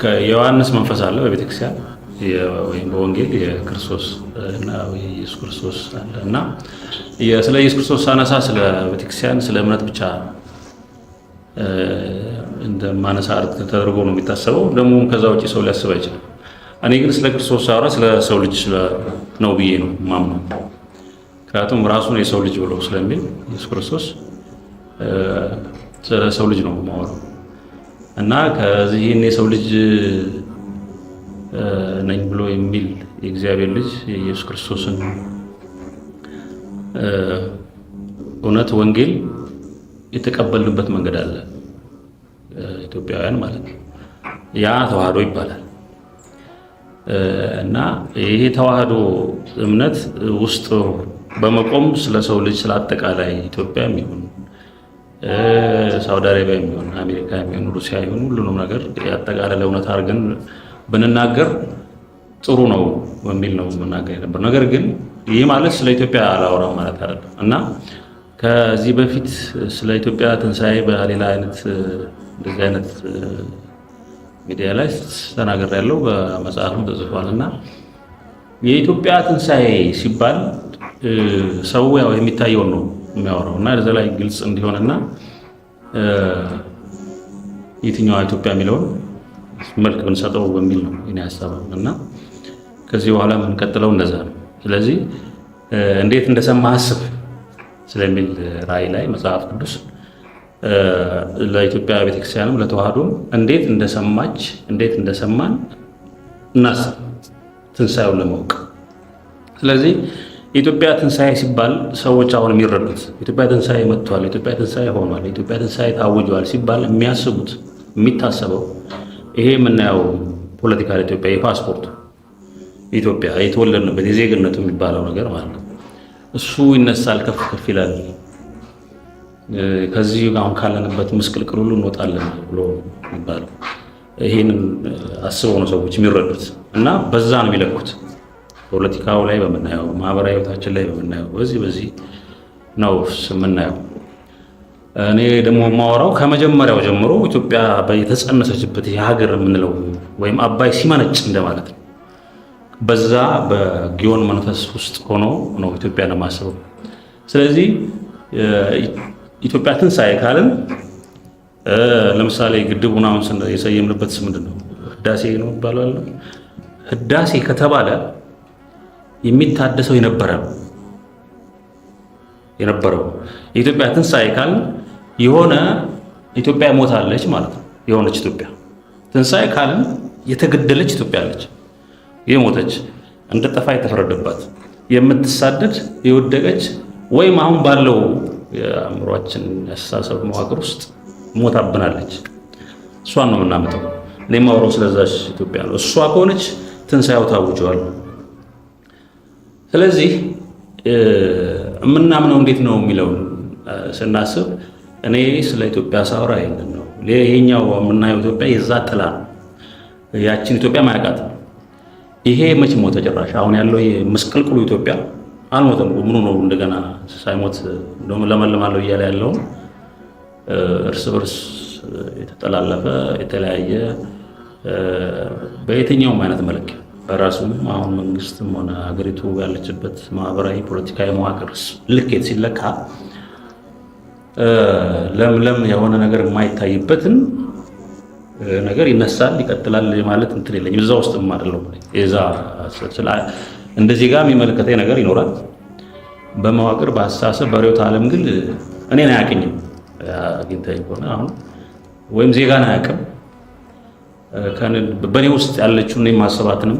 ከዮሐንስ መንፈስ አለ በቤተክርስቲያን ወይም በወንጌል የክርስቶስ እና ኢየሱስ ክርስቶስ አለ እና ስለ ኢየሱስ ክርስቶስ ሳነሳ ስለ ቤተክርስቲያን ስለ እምነት ብቻ እንደማነሳ ተደርጎ ነው የሚታሰበው። ደግሞ ከዛ ውጪ ሰው ሊያስብ አይችልም። እኔ ግን ስለ ክርስቶስ ሳወራ ስለ ሰው ልጅ ነው ብዬ ነው ማምነው። ምክንያቱም ራሱን የሰው ልጅ ብሎ ስለሚል ኢየሱስ ክርስቶስ ስለ ሰው ልጅ ነው የማወራው እና ከዚህ የሰው ልጅ ነኝ ብሎ የሚል የእግዚአብሔር ልጅ የኢየሱስ ክርስቶስን እውነት ወንጌል የተቀበልንበት መንገድ አለ። ኢትዮጵያውያን ማለት ነው። ያ ተዋህዶ ይባላል እና ይሄ ተዋህዶ እምነት ውስጥ በመቆም ስለ ሰው ልጅ ስለ አጠቃላይ ኢትዮጵያ የሚሆን ሳውዲ አረቢያ የሚሆን አሜሪካ የሚሆን ሩሲያ የሚሆን ሁሉንም ነገር ያጠቃለለ እውነት አድርገን ብንናገር ጥሩ ነው በሚል ነው የምናገር ነበር። ነገር ግን ይህ ማለት ስለ ኢትዮጵያ አላወራም ማለት አይደለም እና ከዚህ በፊት ስለ ኢትዮጵያ ትንሣኤ በሌላ አይነት እንደዚህ አይነት ሚዲያ ላይ ተናግሬያለሁ፣ በመጽሐፍም ተጽፏልና የኢትዮጵያ ትንሣኤ ሲባል ሰው ያው የሚታየውን ነው የሚያወራው እና እዛ ላይ ግልጽ እንዲሆንና የትኛዋ ኢትዮጵያ የሚለውን መልክ ብንሰጠው በሚል ነው እኔ ሐሳብ እና ከዚህ በኋላ የምንቀጥለው እንደዛ ነው። ስለዚህ እንዴት እንደሰማ አስብ ስለሚል ራእይ ላይ መጽሐፍ ቅዱስ ለኢትዮጵያ ቤተክርስቲያንም ለተዋህዶም እንዴት እንደሰማች እንዴት እንደሰማን እናስብ ትንሣኤውን ለማወቅ። ስለዚህ የኢትዮጵያ ትንሣኤ ሲባል ሰዎች አሁን የሚረዱት ኢትዮጵያ ትንሣኤ መጥቷል፣ ኢትዮጵያ ትንሣኤ ሆኗል፣ ኢትዮጵያ ትንሣኤ ታውጇል ሲባል የሚያስቡት የሚታሰበው ይሄ የምናየው ፖለቲካል ኢትዮጵያ የፓስፖርት ኢትዮጵያ የተወለድንበት የዜግነቱ የሚባለው ነገር ማለት ነው። እሱ ይነሳል፣ ከፍ ከፍ ይላል። ከዚህ አሁን ካለንበት ምስቅልቅል ሁሉ እንወጣለን ብሎ የሚባለው ይሄንን አስበው ነው ሰዎች የሚረዱት እና በዛ ነው የሚለኩት። ፖለቲካው ላይ በምናየው ማህበራዊ ህይወታችን ላይ በምናየው በዚህ ነው የምናየው። እኔ ደግሞ የማወራው ከመጀመሪያው ጀምሮ ኢትዮጵያ የተጸነሰችበት የሀገር የምንለው ወይም አባይ ሲመነጭ እንደማለት ነው። በዛ በጊዮን መንፈስ ውስጥ ሆኖ ነው ኢትዮጵያን ለማሰበው። ስለዚህ ኢትዮጵያ ትንሣኤ ካልን ለምሳሌ ግድቡን አሁን የሰየምንበት ስም ምንድን ነው? ህዳሴ ነው ይባላል። ህዳሴ ከተባለ የሚታደሰው የነበረው የኢትዮጵያ ትንሣኤ ካልን የሆነ ኢትዮጵያ ሞታለች ማለት ነው። የሆነች ኢትዮጵያ ትንሣኤ ካልን የተገደለች ኢትዮጵያ አለች፣ የሞተች እንደ ጠፋ የተፈረደባት የምትሳደድ የወደቀች ወይም አሁን ባለው የአእምሯችን ያስተሳሰብ መዋቅር ውስጥ ሞታብናለች። እሷን ነው የምናመጣው። እኔ የማወራው ስለዛች ኢትዮጵያ ነው። እሷ ከሆነች ትንሣኤው ታውጇል። ስለዚህ የምናምነው እንዴት ነው የሚለውን ስናስብ እኔ ስለ ኢትዮጵያ ሳወራ ይሄንን ነው። ይሄኛው የምናየው ኢትዮጵያ የዛ ጥላ ነው። ያችን ኢትዮጵያ ማያውቃት ነው። ይሄ መች ሞተ ጭራሽ። አሁን ያለው የምስቅልቅሉ ኢትዮጵያ አልሞተም። ምኑ ነው እንደገና ሳይሞት እንደውም ለመለማለው እያለ ያለው እርስ በርስ የተጠላለፈ የተለያየ በየትኛውም አይነት መለኪያ በራሱም አሁን መንግስትም ሆነ ሀገሪቱ ያለችበት ማህበራዊ ፖለቲካዊ መዋቅር ልኬት ሲለካ ለምለም የሆነ ነገር የማይታይበትን ነገር ይነሳል ይቀጥላል ማለት እንትን የለኝም። እዛ ውስጥም አይደለም የዛ እንደዚህ ጋር የሚመለከተኝ ነገር ይኖራል። በመዋቅር በአስተሳሰብ በርዕዮተ ዓለም ግን እኔን አያውቅኝም። አግኝተኸኝ ከሆነ አሁን ወይም ዜጋን አያውቅም። በእኔ ውስጥ ያለችው እኔ ማሰባትንም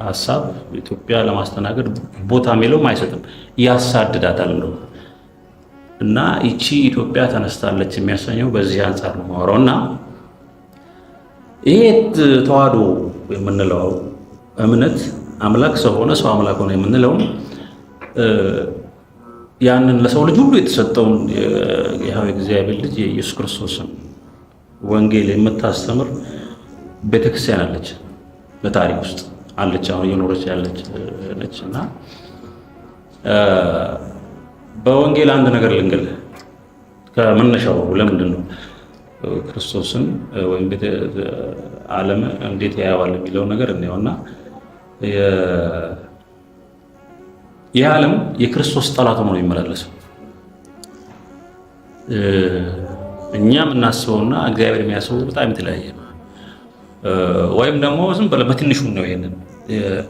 ሀሳብ ኢትዮጵያ ለማስተናገድ ቦታ የሚለውም አይሰጥም፣ ያሳድዳታል እንደው እና ይቺ ኢትዮጵያ ተነስታለች የሚያሰኘው በዚህ አንጻር ነው የማወራው። እና ይሄ ተዋህዶ የምንለው እምነት አምላክ ሰው ሆነ ሰው አምላክ ሆነ የምንለው ያንን ለሰው ልጅ ሁሉ የተሰጠውን የሕያው እግዚአብሔር ልጅ የኢየሱስ ክርስቶስን ወንጌል የምታስተምር ቤተክርስቲያን አለች፣ በታሪክ ውስጥ አለች፣ አሁን እየኖረች ያለች ነች። እና በወንጌል አንድ ነገር ልንገርህ ከመነሻው ለምንድን ነው ክርስቶስን ወይም ዓለም እንዴት ያየዋል የሚለው ነገር እናየውና ይህ ዓለም የክርስቶስ ጠላት ሆኖ ነው የሚመላለሰው። እኛ የምናስበውና እግዚአብሔር የሚያስበው በጣም የተለያየ ነው። ወይም ደግሞ ዝም ብለህ በትንሹ ነው ይሄንን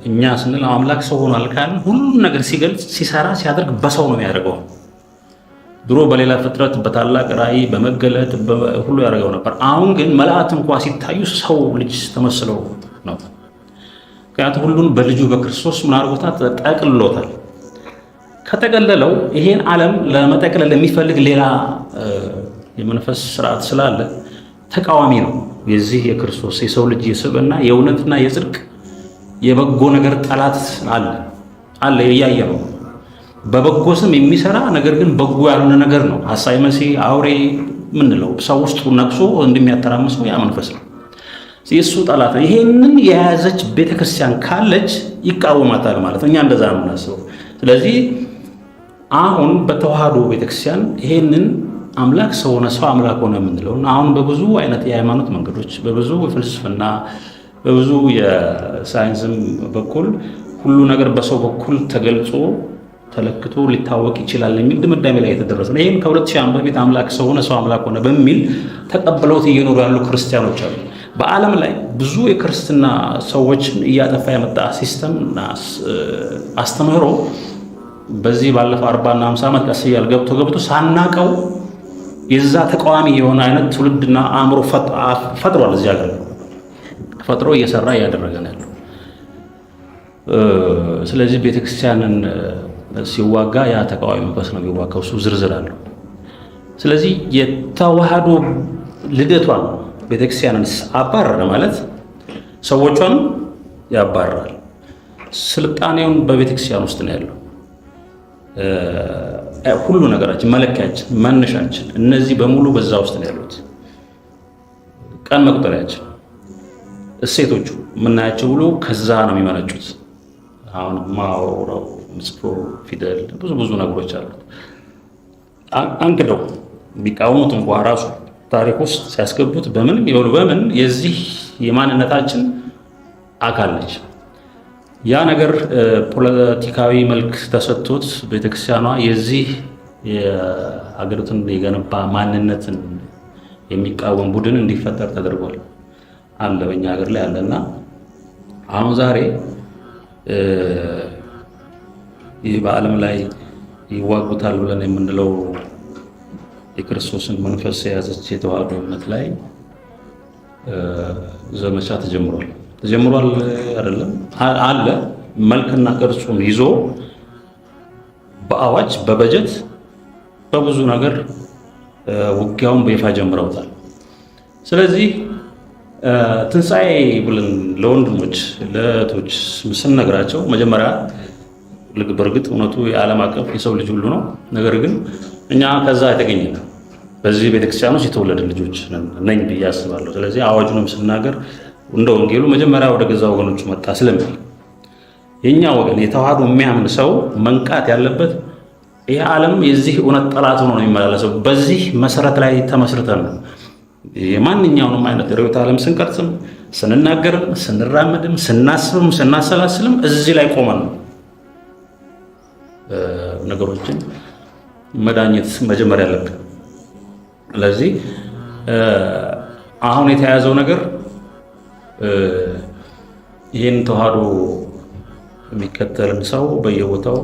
እኛ ስንል አምላክ ሰው ሆኗል ካልን ሁሉም ነገር ሲገልጽ ሲሰራ ሲያደርግ በሰው ነው የሚያደርገው። ድሮ በሌላ ፍጥረት በታላቅ ራእይ በመገለጥ ሁሉ ያደርገው ነበር። አሁን ግን መላእክት እንኳን ሲታዩ ሰው ልጅ ተመስለው ነው። ምክንያቱም ሁሉን በልጁ በክርስቶስ ምን አድርጎታል? ጠቅልሎታል። ከተቀለለው ይሄን ዓለም ለመጠቅለል የሚፈልግ ሌላ የመንፈስ ስርዓት ስላለ ተቃዋሚ ነው። የዚህ የክርስቶስ የሰው ልጅ የስብዕና የእውነትና የጽድቅ የበጎ ነገር ጠላት አለ እያየ ነው። በበጎ ስም የሚሰራ ነገር ግን በጎ ያልሆነ ነገር ነው። ሐሳዊ መሲህ አውሬ ምንለው ሰው ውስጡ ነቅሶ እንደሚያተራምሰው ያ መንፈስ ነው። የእሱ ጠላት ነው። ይሄንን የያዘች ቤተክርስቲያን ካለች ይቃወማታል ማለት ነው። እኛ እንደዛ ነው የምናስበው። ስለዚህ አሁን በተዋህዶ ቤተክርስቲያን ይሄንን አምላክ ሰው ሆነ ሰው አምላክ ሆነ የምንለውን አሁን በብዙ አይነት የሃይማኖት መንገዶች በብዙ የፍልስፍና በብዙ የሳይንስም በኩል ሁሉ ነገር በሰው በኩል ተገልጾ ተለክቶ ሊታወቅ ይችላል የሚል ድምዳሜ ላይ የተደረሰ ነው። ይህም ከ2000 ዓመት በፊት አምላክ ሰው ሆነ ሰው አምላክ ሆነ በሚል ተቀብለውት እየኖሩ ያሉ ክርስቲያኖች አሉ። በዓለም ላይ ብዙ የክርስትና ሰዎችን እያጠፋ የመጣ ሲስተምና አስተምህሮ በዚህ ባለፈው 40 እና 50 ዓመት ቀስ እያለ ገብቶ ሳናቀው የዛ ተቃዋሚ የሆነ አይነት ትውልድና አእምሮ ፈጥሯል። እዚህ ሀገር ፈጥሮ እየሰራ እያደረገ ነው ያለው። ስለዚህ ቤተክርስቲያንን ሲዋጋ ያ ተቃዋሚ መንፈስ ነው የሚዋጋው። እሱ ዝርዝር አለው። ስለዚህ የተዋህዶ ልደቷን ቤተክርስቲያንን አባረረ ማለት ሰዎቿን ያባረራል። ስልጣኔውን በቤተክርስቲያን ውስጥ ነው ያለው። ሁሉ ነገራችን፣ መለኪያችን፣ መነሻችን እነዚህ በሙሉ በዛ ውስጥ ነው ያሉት። ቀን መቁጠሪያችን፣ እሴቶቹ የምናያቸው ብሎ ከዛ ነው የሚመነጩት። አሁን ማውራው ምጽፎ ፊደል ብዙ ነገሮች አሉት። አንክደው ቢቃወሙት እንኳን ራሱ ታሪክ ውስጥ ሲያስገቡት በምን ይበሉ በምን የዚህ የማንነታችን አካል ነች። ያ ነገር ፖለቲካዊ መልክ ተሰጥቶት ቤተክርስቲያኗ የዚህ የሀገሪቱን የገነባ ማንነትን የሚቃወም ቡድን እንዲፈጠር ተደርጓል አለ በእኛ ሀገር ላይ አለና አሁን ዛሬ ይህ በዓለም ላይ ይዋጉታል ብለን የምንለው የክርስቶስን መንፈስ የያዘች የተዋህዶ እምነት ላይ ዘመቻ ተጀምሯል አይደለም አለ። መልክና ቅርጹን ይዞ በአዋጅ በበጀት በብዙ ነገር ውጊያውን በይፋ ጀምረውታል። ስለዚህ ትንሣኤ ብለን ለወንድሞች ለእህቶች ስንነግራቸው መጀመሪያ በእርግጥ እውነቱ የዓለም አቀፍ የሰው ልጅ ሁሉ ነው። ነገር ግን እኛ ከዛ የተገኘ ነው። በዚህ ቤተክርስቲያን ውስጥ የተወለደ ልጆች ነኝ ብዬ አስባለሁ። ስለዚህ አዋጁንም ስናገር እንደ ወንጌሉ መጀመሪያ ወደ ገዛ ወገኖቹ መጣ ስለሚል የኛ ወገን የተዋህዶ የሚያምን ሰው መንቃት ያለበት ይህ ዓለም የዚህ እውነት ጠላት ሆኖ ነው የሚመላለሰው። በዚህ መሰረት ላይ ተመስርተን ነው የማንኛውንም አይነት ርዕዮተ ዓለም ስንቀርጽም ስንናገርም ስንራመድም ስናስብም ስናሰላስልም እዚህ ላይ ቆመን ነው ነገሮችን መዳኘት መጀመሪያ ያለብን። ስለዚህ አሁን የተያዘው ነገር ይህን ተዋህዶ የሚከተልን ሰው በየቦታው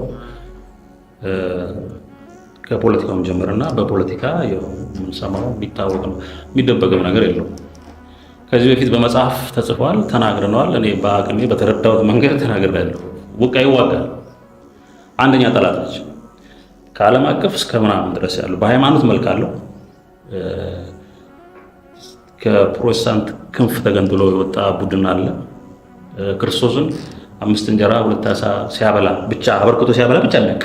ከፖለቲካውም ጀምርና በፖለቲካ የምንሰማው የሚታወቅ ነው። የሚደበቅም ነገር የለውም። ከዚህ በፊት በመጽሐፍ ተጽፏል፣ ተናግረነዋል። እኔ በአቅሜ በተረዳሁት መንገድ ተናግሬያለሁ። ይዋጋል። አንደኛ ጠላታችን ከዓለም አቀፍ እስከ ምናምን ድረስ ያሉ በሃይማኖት መልክ አለው። ከፕሮቴስታንት ክንፍ ተገንጥሎ የወጣ ቡድን አለ። ክርስቶስን 5 እንጀራ 2 ዓሣ ሲያበላ ብቻ አበርክቶ ሲያበላ ብቻ የሚያውቅ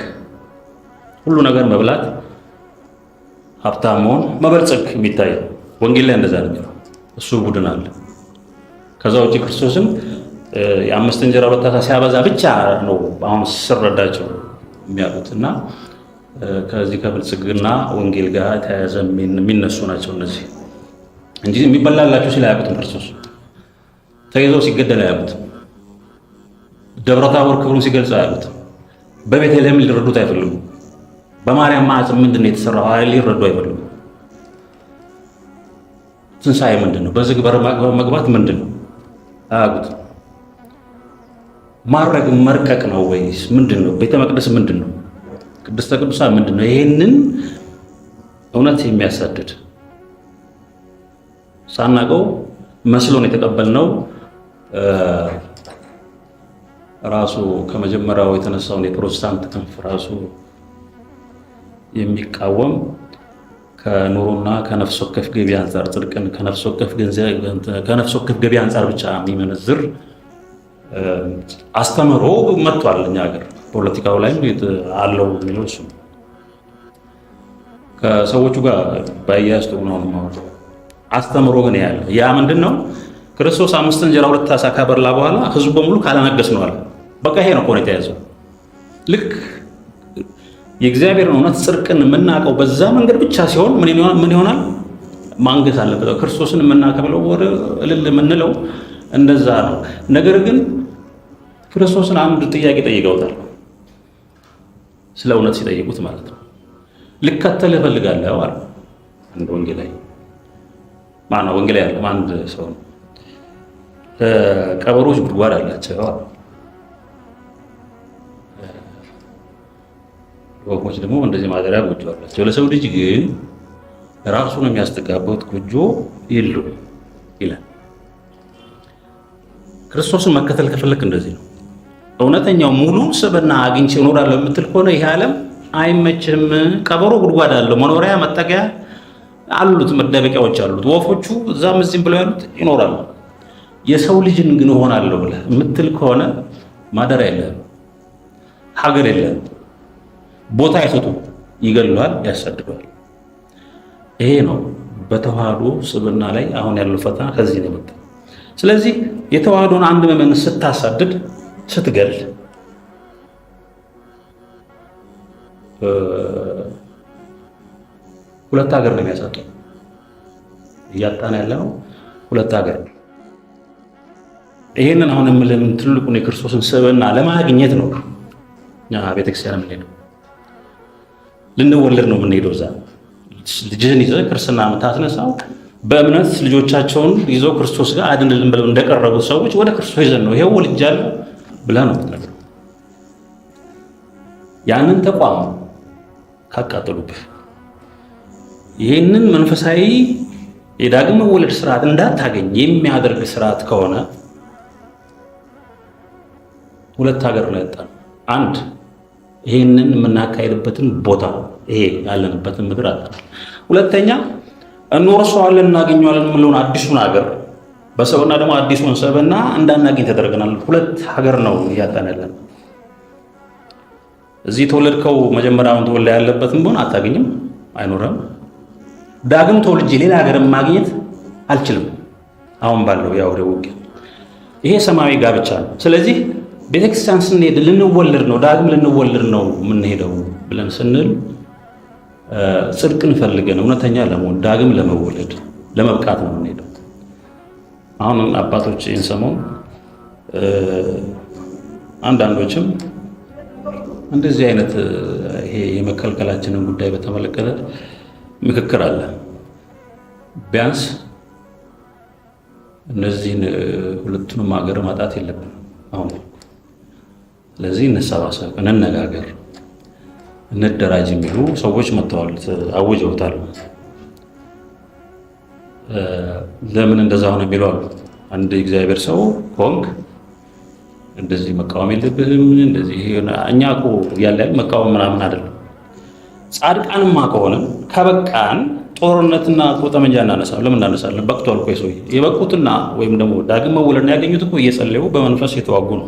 ሁሉ ነገር መብላት፣ ሀብታም መሆን፣ መበልጸግ የሚታይ ወንጌል ላይ እንደዛ ነው የሚለው እሱ ቡድን አለ። ከዛ ውጭ ክርስቶስን የ5 እንጀራ 2 ዓሣ ሲያበዛ ብቻ ነው አሁን ስረዳቸው የሚያሉት እና ከዚህ ከብልጽግና ወንጌል ጋር ተያያዘ የሚነሱ ናቸው እነዚህ። እንጂ የሚበላላቸው ሲል አያውቁትም። ክርስቶስ ተይዘው ሲገደል አያውቁትም። ደብረ ታቦር ክብሩን ሲገልጽ አያውቁትም። በቤተልሔም ሊረዱት አይፈልጉም። በማርያም ማዕፀን ምንድን ነው የተሰራው ሊረዱ አይፈልጉም። ትንሣኤ ምንድን ነው? በዝግ በር መግባት ምንድን ነው? አያውቁትም። ማድረግ መርቀቅ ነው ወይስ ምንድን ነው? ቤተ መቅደስ ምንድን ነው? ቅድስተ ቅዱሳን ምንድን ነው? ይሄንን እውነት የሚያሳድድ ሳናቀው መስሎን የተቀበልነው ራሱ ከመጀመሪያው የተነሳውን የፕሮቴስታንት ክንፍ ራሱ የሚቃወም ከኑሮና ከነፍስ ወከፍ ገቢ አንጻር ጽድቅን ከነፍስ ወከፍ ገቢ አንጻር ብቻ የሚመነዝር አስተምሮ መጥቷል። እኛ ሀገር ፖለቲካው ላይ አለው የሚለው እሱ ከሰዎቹ ጋር ባያያዝ ጥሩ ነው ማለት አስተምሮ ግን ያለ ያ ምንድን ነው? ክርስቶስ 5 እንጀራ 2 ዓሣ ካበላ በኋላ ህዝቡ በሙሉ ካላነገስ ነው አለ። በቃ ይሄ ነው ኮኔታ ያዘው። ልክ የእግዚአብሔርን እውነት ጽድቅን የምናውቀው በዛ መንገድ ብቻ ሲሆን ምን ይሆናል? ማንገስ አለበት። ክርስቶስን የምናከብለው ወደ እልል የምንለው እንደዛ ነው። ነገር ግን ክርስቶስን አንድ ጥያቄ ጠይቀውታል። ስለ እውነት ሲጠይቁት ማለት ነው። ልከተልህ እፈልጋለሁ አለ አንድ ወንጌላዊ። ማነው ወንጌላዊ? ያለው አንድ ሰው ነው። ቀበሮች ጉድጓድ አላቸው፣ ወፎች ደግሞ እንደዚህ ማደሪያ ጎጆ አላቸው። ለሰው ልጅ ግን ራሱን የሚያስተጋባት ጎጆ የለውም ይላል። ክርስቶስን መከተል ከፈለክ እንደዚህ ነው። እውነተኛው ሙሉ ስብዕና አግኝቼ እኖራለሁ የምትል ከሆነ ይሄ ዓለም አይመችም። ቀበሮ ጉድጓድ አለው፣ መኖሪያ መጠጊያ አሉት፣ መደበቂያዎች አሉት። ወፎቹ እዛም እዚህም ብለው ያሉት ይኖራሉ። የሰው ልጅን ግን እሆናለሁ ብለህ የምትል ከሆነ ማደሪያ የለህም፣ ሀገር የለህም፣ ቦታ አይሰጡም፣ ይገድሏል፣ ያሳድዷል። ይሄ ነው በተዋህዶ ስብዕና ላይ አሁን ያለው ፈተና ከዚህ ነው የመጣው። ስለዚህ የተዋህዶን አንድ ምዕመን ስታሳድድ ስትገል ሁለት ሀገር ነው የሚያሳጣው። እያጣን ያለው ሁለት ሀገር ነው። ይሄንን አሁን የምልህ ትልቁን የክርስቶስን ስብዕና ለማግኘት ነው እኛ ቤተክርስቲያን የምንሄደው። ልንወለድ ነው የምንሄደው። እዛ ልጅህን ይዘህ ክርስትና የምታስነሳው በእምነት ልጆቻቸውን ይዘው ክርስቶስ ጋር አድንልን ብለው እንደቀረቡ ሰዎች ወደ ክርስቶስ ይዘን ነው ይሄው ወልጃለሁ ብለህ ነው የምትነግረው። ያንን ተቋም ካቃጠሉብህ ይህንን መንፈሳዊ የዳግም መወለድ ስርዓት እንዳታገኝ የሚያደርግ ስርዓት ከሆነ ሁለት ሀገር ነው ያጣነው። አንድ ይህንን የምናካሄድበትን ቦታ ይሄ ያለንበትን ምድር አጣናል። ሁለተኛ እንወርሰዋለን እናገኘዋለን የምለውን አዲሱን ሀገር በሰውና ደግሞ አዲሱን ሰብዕና እንዳናገኝ ተደርገናል። ሁለት ሀገር ነው እያጣን ያለን። እዚህ ተወለድከው መጀመሪያውን ተወልደ ያለበትን ቢሆን አታገኝም፣ አይኖርም። ዳግም ተወልጄ ሌላ ሀገር ማግኘት አልችልም። አሁን ባለው ያው ውጊያ ይሄ ሰማያዊ ጋብቻ ነው። ስለዚህ ቤተክርስቲያን ስንሄድ ልንወለድ ነው፣ ዳግም ልንወለድ ነው የምንሄደው ብለን ስንል ጽድቅን ፈልገን እውነተኛ ለመሆን ዳግም ለመወለድ ለመብቃት ነው የምንሄደው። አሁን አባቶች ይህን ሰሞን አንዳንዶችም እንደዚህ አይነት ይሄ የመከልከላችንን ጉዳይ በተመለከተ ምክክር አለ። ቢያንስ እነዚህን ሁለቱንም ሀገር ማጣት የለብንም አሁን። ስለዚህ እንሰባሰብ፣ እንነጋገር፣ እንደራጅ የሚሉ ሰዎች መጥተዋል፣ አውጀውታል። ለምን እንደዛ ሆነ የሚሉ አሉ። አንድ እግዚአብሔር ሰው ሆንክ እንደዚህ መቃወም የለብህም እንደዚህ እኛ እኮ ያለ መቃወም ምናምን አይደለም። ጻድቃንማ ከሆነ ከበቃን ጦርነትና ጠመንጃ እናነሳለን። ለምን እናነሳለን? በቅቷል እኮ ሰውዬ። የበቁትና ወይም ደግሞ ዳግም መወለድን ያገኙት እኮ እየጸለዩ በመንፈስ የተዋጉ ነው።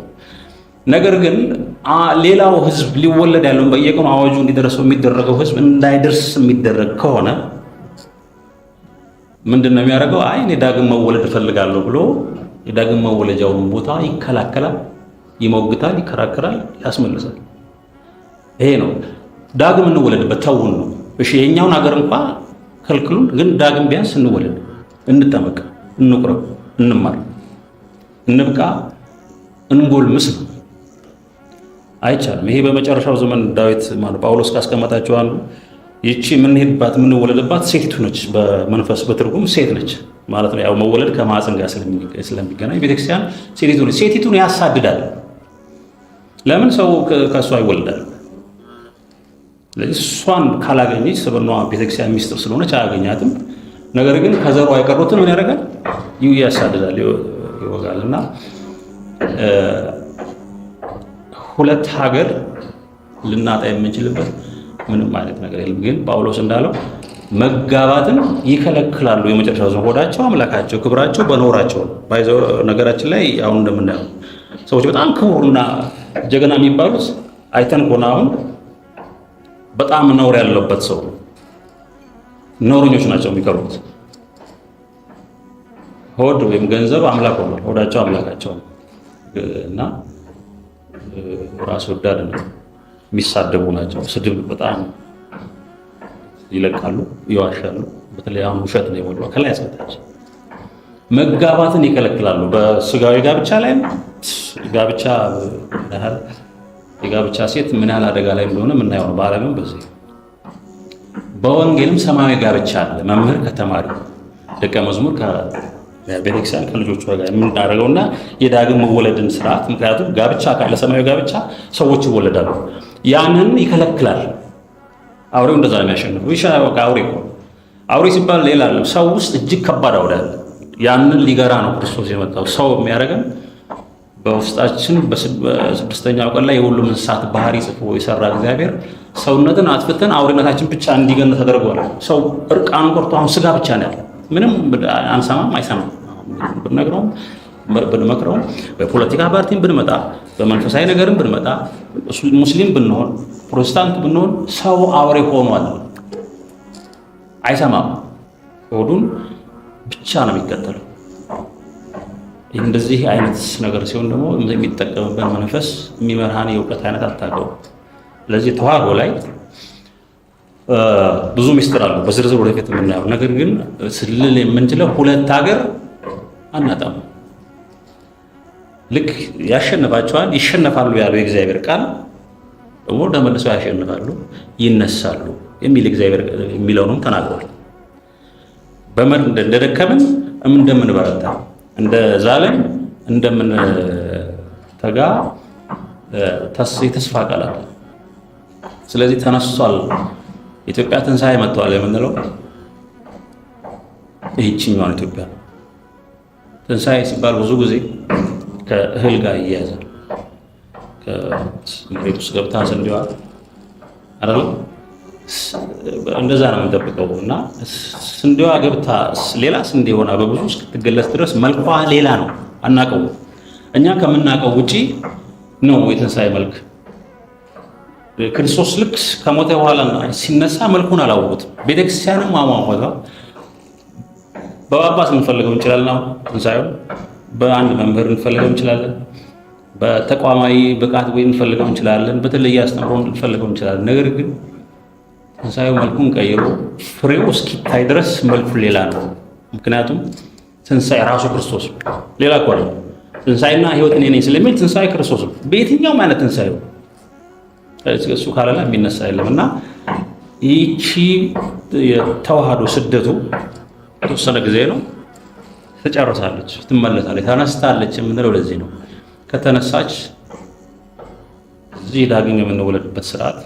ነገር ግን ሌላው ህዝብ ሊወለድ ያለውን በየቀኑ አዋጁ እንዲደርሰው የሚደረገው ህዝብ እንዳይደርስ የሚደረግ ከሆነ ምንድን ነው የሚያደርገው? አይ እኔ ዳግም መወለድ እፈልጋለሁ ብሎ የዳግም መወለጃውን ቦታ ይከላከላል፣ ይሞግታል፣ ይከራከራል፣ ያስመልሳል። ይሄ ነው ዳግም እንወለድበት ተውን ነው። እሺ የኛውን ሀገር እንኳን ከልክሉን፣ ግን ዳግም ቢያንስ እንወለድ። እንጠመቅ፣ እንቁረብ፣ እንማር፣ እንብቃ፣ እንጎልምስ ነው። አይቻልም። ይሄ በመጨረሻው ዘመን ዳዊት ጳውሎስ ካስቀመጣቸው አንዱ ይቺ የምንሄድባት የምንወለድባት ሴቲቱ ነች። በመንፈስ በትርጉም ሴት ነች ማለት ነው። ያው መወለድ ከማህፀን ጋር ስለሚገናኝ ቤተክርስቲያን ሴቲቱን ያሳድዳል። ለምን ሰው ከእሷ ይወለዳል? ስለዚህ እሷን ካላገኘች ስብዕናዋ ቤተክርስቲያን ሚስጥር ስለሆነች አያገኛትም። ነገር ግን ከዘሯ የቀሩትን ምን ያደርጋል? ያሳድዳል፣ ይወጋል። እና ሁለት ሀገር ልናጣ የምንችልበት ምንም አይነት ነገር የለም። ግን ጳውሎስ እንዳለው መጋባትን ይከለክላሉ። የመጨረሻው ዘመን ሆዳቸው አምላካቸው ክብራቸው በኖራቸው ባይዘው ነገራችን ላይ አሁን እንደምናየው ሰዎች በጣም ክቡርና ጀግና የሚባሉት አይተን ከሆነ አሁን በጣም ነውር ያለበት ሰው ነውረኞች ናቸው የሚቀርቡት። ሆድ ወይም ገንዘብ አምላክ ሆኗል። ሆዳቸው አምላካቸው እና ራስ ወዳድ ነው። የሚሳደቡ ናቸው። ስድብ በጣም ይለቃሉ፣ ይዋሻሉ። በተለይ አሁን ውሸት ነው የሞላው ከላይ አስቀጣች። መጋባትን ይከለክላሉ። በስጋዊ ጋብቻ ላይ ጋብቻ የጋብቻ ሴት ምን ያህል አደጋ ላይ እንደሆነ የምናየው ነው። በዓለምም በዚህ በወንጌልም ሰማያዊ ጋብቻ አለ። መምህር ከተማሪ ደቀ መዝሙር ከቤተክርስቲያን ከልጆቿ ጋር የምናደርገውና የዳግም መወለድን ስርዓት። ምክንያቱም ጋብቻ ካለ ሰማያዊ ጋብቻ ሰዎች ይወለዳሉ። ያንን ይከለክላል። አውሬው እንደዛ ነው የሚያሸንፈው። ይሻው አውሬ ሲባል ሌላ አይደለም። ሰው ውስጥ እጅግ ከባድ አውሬ አለ። ያንን ሊገራ ነው ክርስቶስ የመጣው። ሰው የሚያደርገን በውስጣችን በስድስተኛው ቀን ላይ የሁሉም እንስሳት ባህሪ ጽፎ የሰራ እግዚአብሔር ሰውነትን አጥፍተን አውሬነታችን ብቻ እንዲገን ተደርጓል። ሰው እርቃኑን ቆርጦ አሁን ስጋ ብቻ ነው ያለው። ምንም አንሰማም፣ አይሰማም። ብንነግረውም ብንመክረውም በፖለቲካ ፓርቲም ብንመጣ በመንፈሳዊ ነገርም ብንመጣ ሙስሊም ብንሆን ፕሮቴስታንት ብንሆን ሰው አውሬ ሆኗል። አይሰማም። ሆዱን ብቻ ነው የሚከተለው። እንደዚህ አይነት ነገር ሲሆን ደግሞ የሚጠቀምበት መንፈስ የሚመርሃን የእውቀት አይነት አታውቀውም። ስለዚህ ተዋህዶ ላይ ብዙ ሚስጥር አለው በዝርዝር ወደፊት የምናየው። ነገር ግን ስልል የምንችለው ሁለት ሀገር አናጣም። ልክ ያሸንፋቸዋል፣ ይሸነፋሉ ያለው የእግዚአብሔር ቃል ደግሞ ተመልሰው ያሸንፋሉ፣ ይነሳሉ የሚል እግዚአብሔር የሚለውንም ተናግሯል። እንደደከምን እንደምንበረታ እንደ ዛለን እንደምንተጋ የተስፋ ቃል አለ። ስለዚህ ተነስቷል፣ ኢትዮጵያ ትንሣኤ መጥቷል የምንለው ይህችኛዋን ኢትዮጵያ። ትንሣኤ ሲባል ብዙ ጊዜ ከእህል ጋር ይያያዛል። ከመሬት ውስጥ ገብታ ስንዴዋ አይደለም እንደዛ ነው የምንጠብቀው። እና ስንዴዋ ገብታ ሌላ ስንዴ ሆና በብዙ እስክትገለጽ ድረስ መልኳ ሌላ ነው፣ አናውቀው። እኛ ከምናውቀው ውጪ ነው የትንሣኤ መልክ። ክርስቶስ ልክ ከሞተ በኋላ ሲነሳ መልኩን አላወቁትም። ቤተክርስቲያንም አሟሟቷ በጳጳስ እንፈልገው እንችላለን። አሁን ትንሣኤው በአንድ መምህር እንፈልገው እንችላለን። በተቋማዊ ብቃት ወይ እንፈልገው እንችላለን። በተለየ አስተምሮ እንፈልገው እንችላለን። ነገር ግን ትንሣኤው መልኩን ቀይሮ ፍሬው እስኪታይ ድረስ መልኩ ሌላ ነው። ምክንያቱም ትንሣኤ ራሱ ክርስቶስ ሌላ እኮ ነው። ትንሣኤና ሕይወት እኔ ነኝ ስለሚል ትንሣኤ ክርስቶስ ነው። በየትኛውም አይነት ትንሣኤው እሱ ካለላ የሚነሳ የለም። እና ይቺ የተዋህዶ ስደቱ የተወሰነ ጊዜ ነው፣ ትጨርሳለች፣ ትመለሳለች፣ ተነስታለች የምንለው ለዚህ ነው። ከተነሳች እዚህ ዳግም የምንወለድበት ስርዓት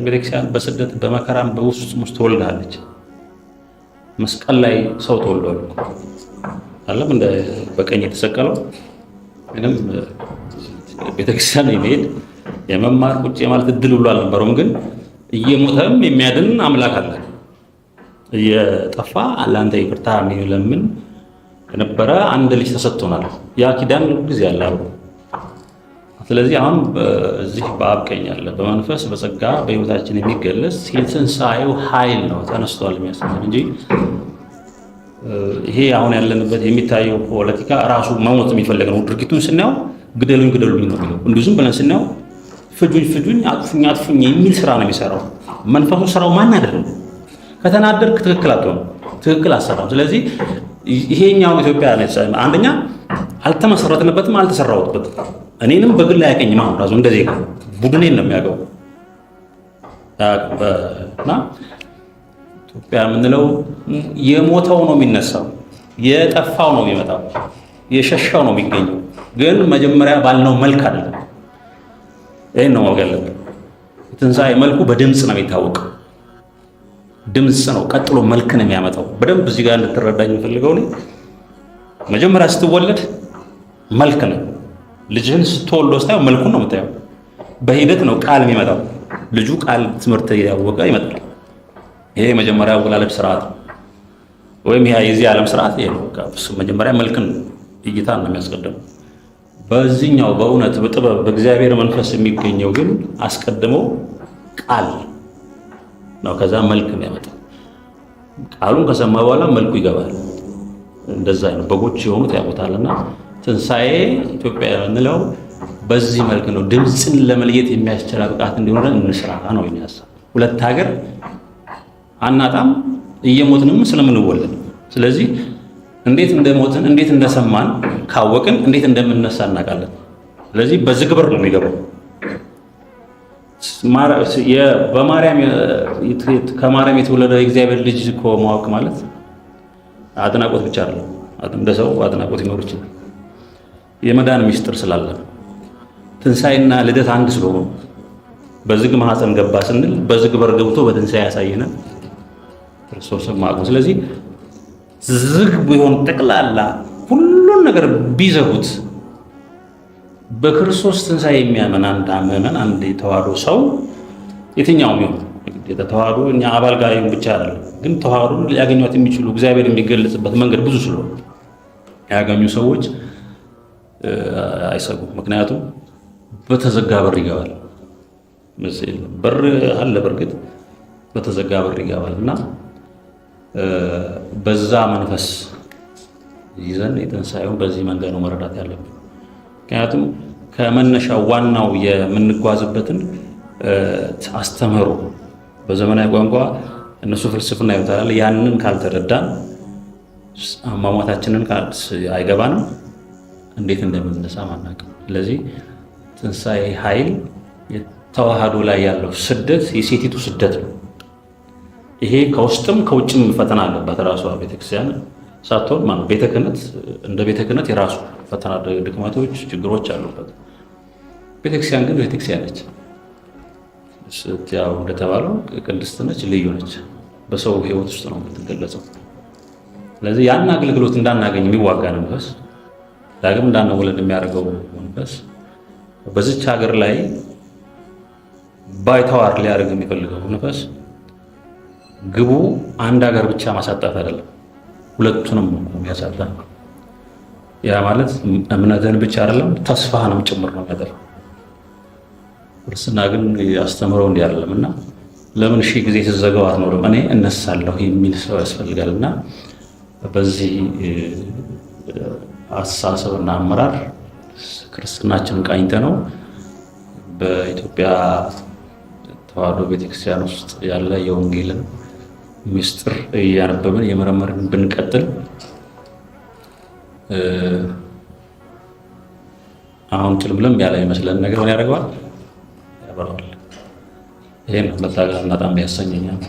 ቤተክርስቲያን በስደት በመከራም በውስጥ ትወልዳለች። መስቀል ላይ ሰው ተወልዷል አለም እንደ በቀኝ የተሰቀለው ምንም ቤተክርስቲያን የመሄድ የመማር ቁጭ የማለት እድል ብሎ አልነበረውም። ግን እየሞተም የሚያድን አምላክ አለ። እየጠፋ ለአንተ ይቅርታ የሚለምን የነበረ አንድ ልጅ ተሰጥቶናል። ያ ኪዳን ጊዜ አለ አብሮ። ስለዚህ አሁን እዚህ በአብ ቀኝ አለ በመንፈስ በጸጋ በሕይወታችን የሚገለጽ የትንሣኤው ኃይል ነው ተነስቷል የሚያስተምር እንጂ ይሄ አሁን ያለንበት የሚታየው ፖለቲካ ራሱ መሞት የሚፈልግ ነው። ድርጊቱን ስናየው ግደሉኝ ግደሉኝ ነው የሚለው። እንዲሁ ዝም ብለን ስናየው ፍጁኝ አጥፉኝ አጥፉኝ የሚል ስራ ነው የሚሰራው። መንፈሱ ስራው ማን አይደለም። ከተናደርክ ትክክል አትሆንም። ትክክል አሰራም። ስለዚህ ይሄኛውን ኢትዮጵያ አንደኛ አልተመሰረትንበትም፣ አልተሰራሁትበትም። እኔንም በግል አያውቀኝም። አሁን ራሱ እንደዚህ ቡድኔን ነው የሚያውቀው እና ኢትዮጵያ የምንለው የሞተው ነው የሚነሳው፣ የጠፋው ነው የሚመጣው፣ የሸሻው ነው የሚገኘው። ግን መጀመሪያ ባልነው መልክ አይደለም። ይሄን ነው ማወቅ ያለብን። የትንሣኤ መልኩ በድምፅ ነው የሚታወቀው። ድምፅ ነው ቀጥሎ መልክ ነው የሚያመጣው። በደንብ እዚህ ጋር እንድትረዳኝ የምፈልገው እኔ መጀመሪያ ስትወለድ መልክ ነው። ልጅህን ስትወልዶ ስታየው መልኩን ነው የምታየው። በሂደት ነው ቃል የሚመጣው። ልጁ ቃል ትምህርት ያወቀ ይመጣል። ይሄ የመጀመሪያ አወላለድ ስርዓት ነው፣ ወይም ይሄ የዚህ ዓለም ስርዓት ይሄ ነው። መጀመሪያ መልክን እይታን ነው የሚያስቀድመው። በዚህኛው በእውነት በጥበብ በእግዚአብሔር መንፈስ የሚገኘው ግን አስቀድሞ ቃል ነው፣ ከዛ መልክ ነው ያመጣው። ቃሉን ከሰማ በኋላ መልኩ ይገባል። እንደዛ ነው በጎች የሆኑት ያውቁታልና ትንሣኤ ኢትዮጵያ የምንለው በዚህ መልክ ነው። ድምፅን ለመለየት የሚያስችል ብቃት እንዲኖረን እንስራ ነው የሚያሳብ። ሁለት ሀገር አናጣም እየሞትንም ስለምንወለድ። ስለዚህ እንዴት እንደሞትን እንዴት እንደሰማን ካወቅን እንዴት እንደምንነሳ እናውቃለን። ስለዚህ በዝግብር ነው የሚገባው። ከማርያም የተወለደ የእግዚአብሔር ልጅ እኮ ማወቅ ማለት አድናቆት ብቻ አይደለም። እንደ ሰው አድናቆት ይኖር ይችላል። የመዳን ሚስጥር ስላለ ትንሣኤና ልደት አንድ ስለሆኑ በዝግ ማህፀን ገባ ስንል በዝግ በር ገብቶ በትንሣኤ ያሳየናል ክርስቶስን ማወቅ። ስለዚህ ዝግ ቢሆን ጠቅላላ ሁሉን ነገር ቢዘጉት በክርስቶስ ትንሣኤ የሚያምን አንድ አመመን አንድ የተዋህዶ ሰው የትኛውም ይሁን የተዋህዶ እኛ አባል ጋር ይሁን ብቻ አይደለም፣ ግን ተዋህዶን ሊያገኟት የሚችሉ እግዚአብሔር የሚገለጽበት መንገድ ብዙ ስለሆነ ያገኙ ሰዎች አይሰጉም። ምክንያቱም በተዘጋ በር ይገባል። በር አለ፣ በርግጥ በተዘጋ በር ይገባል እና በዛ መንፈስ ይዘን የትንሣኤውን በዚህ መንገድ ነው መረዳት ያለብን። ምክንያቱም ከመነሻው ዋናው የምንጓዝበትን አስተምህሮ በዘመናዊ ቋንቋ እነሱ ፍልስፍና ይወጣል። ያንን ካልተረዳን አሟሟታችንን አይገባንም፣ እንዴት እንደምንነሳ አናውቅም። ስለዚህ ትንሣኤ ኃይል የተዋህዶ ላይ ያለው ስደት የሴቲቱ ስደት ነው። ይሄ ከውስጥም ከውጭም ፈተና አለባት ራሷ ቤተክርስቲያን ሳትሆን ማለት ቤተ ክህነት እንደ ቤተ ክህነት የራሱ ፈተና፣ ድክመቶች፣ ችግሮች አሉበት። ቤተክርስቲያን ግን ቤተክርስቲያን ነች። ያው እንደተባለው ቅድስት ነች፣ ልዩ ነች። በሰው ሕይወት ውስጥ ነው የምትገለጸው። ስለዚህ ያን አገልግሎት እንዳናገኝ የሚዋጋ መንፈስ፣ ዳግም እንዳንወለድ የሚያደርገው መንፈስ በዚች ሀገር ላይ ባይተዋር ሊያደርግ የሚፈልገው መንፈስ ግቡ አንድ ሀገር ብቻ ማሳጣት አይደለም፣ ሁለቱንም የሚያሳጣ። ያ ማለት እምነትን ብቻ አይደለም ተስፋህንም ጭምር ነው የሚያጠፋው። ክርስትና ግን አስተምረው እንዲህ አይደለም እና ለምን ሺህ ጊዜ ትዘጋው አትኖርም እኔ እነሳለሁ የሚል ሰው ያስፈልጋል። እና በዚህ አስተሳሰብና አመራር ክርስትናችንን ቃኝተ ነው በኢትዮጵያ ተዋህዶ ቤተክርስቲያን ውስጥ ያለ የወንጌልን ምስጢር እያነበብን የመረመርን ብንቀጥል አሁን ጭልምልም ያለ ይመስለን ነገር ምን ያደርገዋል? ያበራዋል። ይሄን መታገልና በጣም ያሰኘኛል።